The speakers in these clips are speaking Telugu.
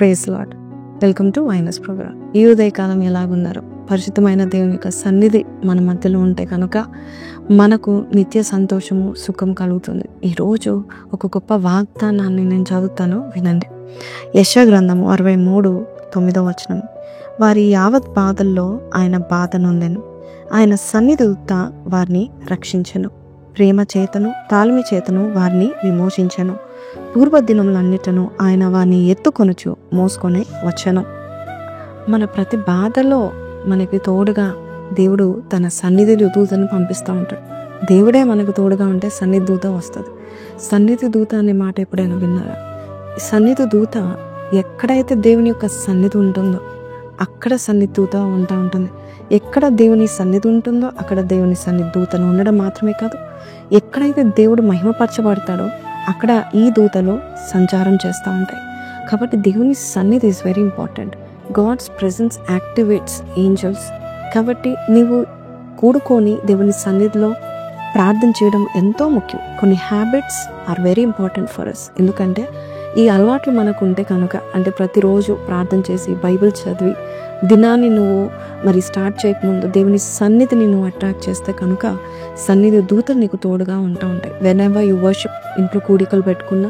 Praise Lord. వెల్కమ్ టు వైనస్ ప్రోగ్రామ్. ఈ ఉదయకాలం ఎలాగున్నారు? పరిశుద్ధమైన దేవుని యొక్క సన్నిధి మన మధ్యలో ఉంటే కనుక మనకు నిత్య సంతోషము, సుఖం కలుగుతుంది. ఈరోజు ఒక గొప్ప వాగ్దానాన్ని నేను చదువుతాను, వినండి. యెషయా గ్రంథము 63:9 వారి యావత్ బాధల్లో ఆయన బాధ నొందెను, ఆయన సన్నిధిత వారిని రక్షించెను. ప్రేమ చేతను తాళమి చేతను వారిని విమోచించెను. పూర్వ దినములన్నిటను ఆయన వారిని ఎత్తుకొనుచు మోసుకొని వచ్చెను. మన ప్రతి బాధలో మనకి తోడుగా దేవుడు తన సన్నిధి దూతను పంపిస్తూ ఉంటాడు. దేవుడే మనకు తోడుగా ఉంటే సన్నిధి దూత వస్తుంది. సన్నిధి దూత అనే మాట ఎప్పుడైనా విన్నారా? సన్నిధి దూత ఎక్కడైతే దేవుని యొక్క సన్నిధి ఉంటుందో అక్కడ సన్నిధి దూత ఉంటుంది. ఎక్కడ దేవుని సన్నిధి ఉంటుందో అక్కడ దేవుని సన్నిధి దూతను ఉండడం మాత్రమే కాదు, ఎక్కడైతే దేవుడు మహిమపరచబడతాడో అక్కడ ఈ దూతలు సంచారం చేస్తూ ఉంటాయి. కాబట్టి దేవుని సన్నిధి is very important. God's presence activates angels. కాబట్టి నీవు కూడుకొని దేవుని సన్నిధిలో ప్రార్థన చేయడం ఎంతో ముఖ్యం. కొన్ని habits are very important for us. ఎందుకంటే ఈ అలవాట్లు మనకు ఉంటే కనుక, అంటే ప్రతిరోజు ప్రార్థన చేసి బైబిల్ చదివి దినాన్ని నువ్వు స్టార్ట్ చేయకముందు దేవుని సన్నిధిని నువ్వు అట్రాక్ట్ చేస్తే కనుక సన్నిధి దూతలు నీకు తోడుగా ఉంటాయి. వెన్ ఎవర్ యు వర్షిప్, ఇంట్లో కూడికలు పెట్టుకున్నా,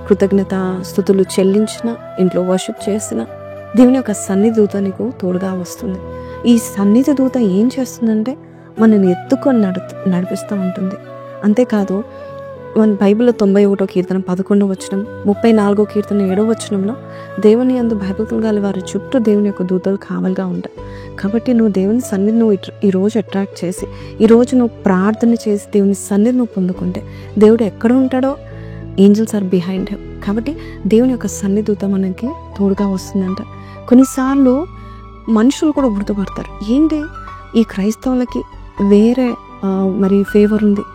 కృతజ్ఞత స్థుతులు చెల్లించిన, ఇంట్లో వర్షిప్ చేసిన, దేవుని యొక్క సన్నిధి దూత నీకు తోడుగా వస్తుంది. ఈ సన్నిధి దూత ఏం చేస్తుందంటే మనల్ని ఎత్తుకొని నడిపిస్తూ ఉంటుంది. అంతేకాదు, మన బైబిల్లో 91వ కీర్తన 11వ 34వ కీర్తన 7వ దేవుని యందు భయభక్తులు గల వారి చుట్టూ దేవుని యొక్క దూతలు కావలిగా ఉంటాయి. కాబట్టి నువ్వు దేవుని సన్నిధి నువ్వు ఈరోజు అట్రాక్ట్ చేసి, ఈరోజు నువ్వు ప్రార్థన చేసి దేవుని సన్నిధి నువ్వు పొందుకుంటే దేవుడు ఎక్కడ ఉంటాడో ఏంజల్స్ ఆర్ బిహైండ్ హిమ్. కాబట్టి దేవుని యొక్క సన్నిధి దూత మనకి తోడుగా వస్తుందంట. కొన్నిసార్లు మనుషులు కూడా గుర్తుపడతారు, ఏంటి ఈ క్రైస్తవులకి వేరే ఫేవర్ ఉంది,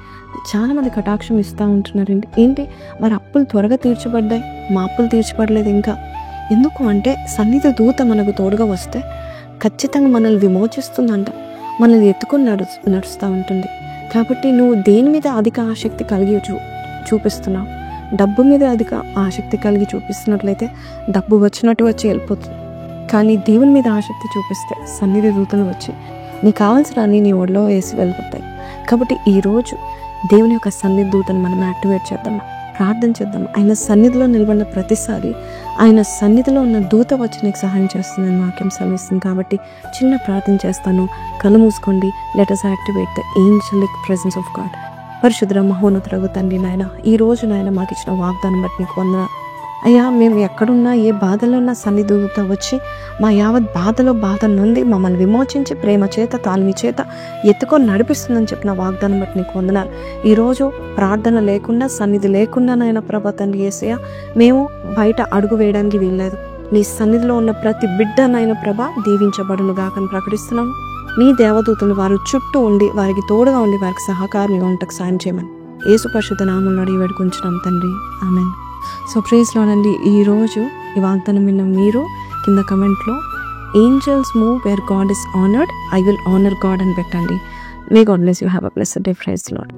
చాలామంది కటాక్షం ఇస్తూ ఉంటున్నారు, ఏంటి మరి అప్పులు త్వరగా తీర్చబడ్డాయి, మా అప్పులు తీర్చబడలేదు ఇంకా. ఎందుకు అంటే సన్నిధి దూత మనకు తోడుగా వస్తే ఖచ్చితంగా మనల్ని విమోచిస్తుందంట, మనల్ని ఎత్తుకొని నడుస్తూ ఉంటుంది. కాబట్టి నువ్వు దేని మీద అధిక ఆసక్తి కలిగి చూపిస్తున్నావు? డబ్బు మీద అధిక ఆసక్తి కలిగి చూపిస్తున్నట్లయితే డబ్బు వచ్చినట్టు వచ్చి వెళ్ళిపోతుంది. కానీ దేవుని మీద ఆసక్తి చూపిస్తే సన్నిధి దూతలు వచ్చి నీకు కావాల్సిన అన్ని నీ ఒడిలో వేసి వెళ్ళిపోతాయి. కాబట్టి ఈరోజు దేవుని యొక్క సన్నిధి దూతను మనం యాక్టివేట్ చేద్దామా, ప్రార్థన చేద్దాం. ఆయన సన్నిధిలో నిలబడిన ప్రతిసారి ఆయన సన్నిధిలో ఉన్న దూత వచ్చి నీకు సహాయం చేస్తుందని వాక్యం సెలవిస్తుంది. కాబట్టి చిన్న ప్రార్థన చేస్తాను, కళ్ళు మూసుకోండి. Let us activate the angelic presence of God. పరిశుద్ధ మహోన్నతుడగు తండ్రి నాయన, ఈరోజు నాయన మాకు ఇచ్చిన వాగ్దానం బట్టి నీకు వందనాలు అయ్యా. మేము ఎక్కడున్నా, ఏ బాధలో ఉన్నా సన్నిధి దూత వచ్చి మా యావత్ బాధ నుండి మమ్మల్ని విమోచించి ప్రేమ చేత తాళమి చేత ఎత్తుకొని నడిపిస్తుందని చెప్పిన వాగ్దానం బట్టి నీకు వందనాలు. ఈరోజు ప్రార్థన లేకుండా, సన్నిధి లేకుండా నాయన ప్రభా తండ్రి యేసయ్య మేము బయట అడుగు వేయడానికి వీల్లేదు. నీ సన్నిధిలో ఉన్న ప్రతి బిడ్డనైనా ప్రభా దీవించబడును గాకని ప్రకటిస్తున్నాము. నీ దేవదూతలు వారి చుట్టూ ఉండి, వారికి తోడుగా ఉండి, వారికి సహకారంగా ఉండటకు సాయం చేయమని యేసు పరిశుద్ధ నామములో అడిగి వేడుకుంటున్నాం తండ్రి, ఆమేన్. సో ప్రైజ్ లార్డ్ అండి. ఈరోజు ఈ వాగ్దానం విన్న మీరు కింద కమెంట్లో angels move where God is honoured, I will honour God అని పెట్టండి. May God bless you. Have a blessed day. Praise lord.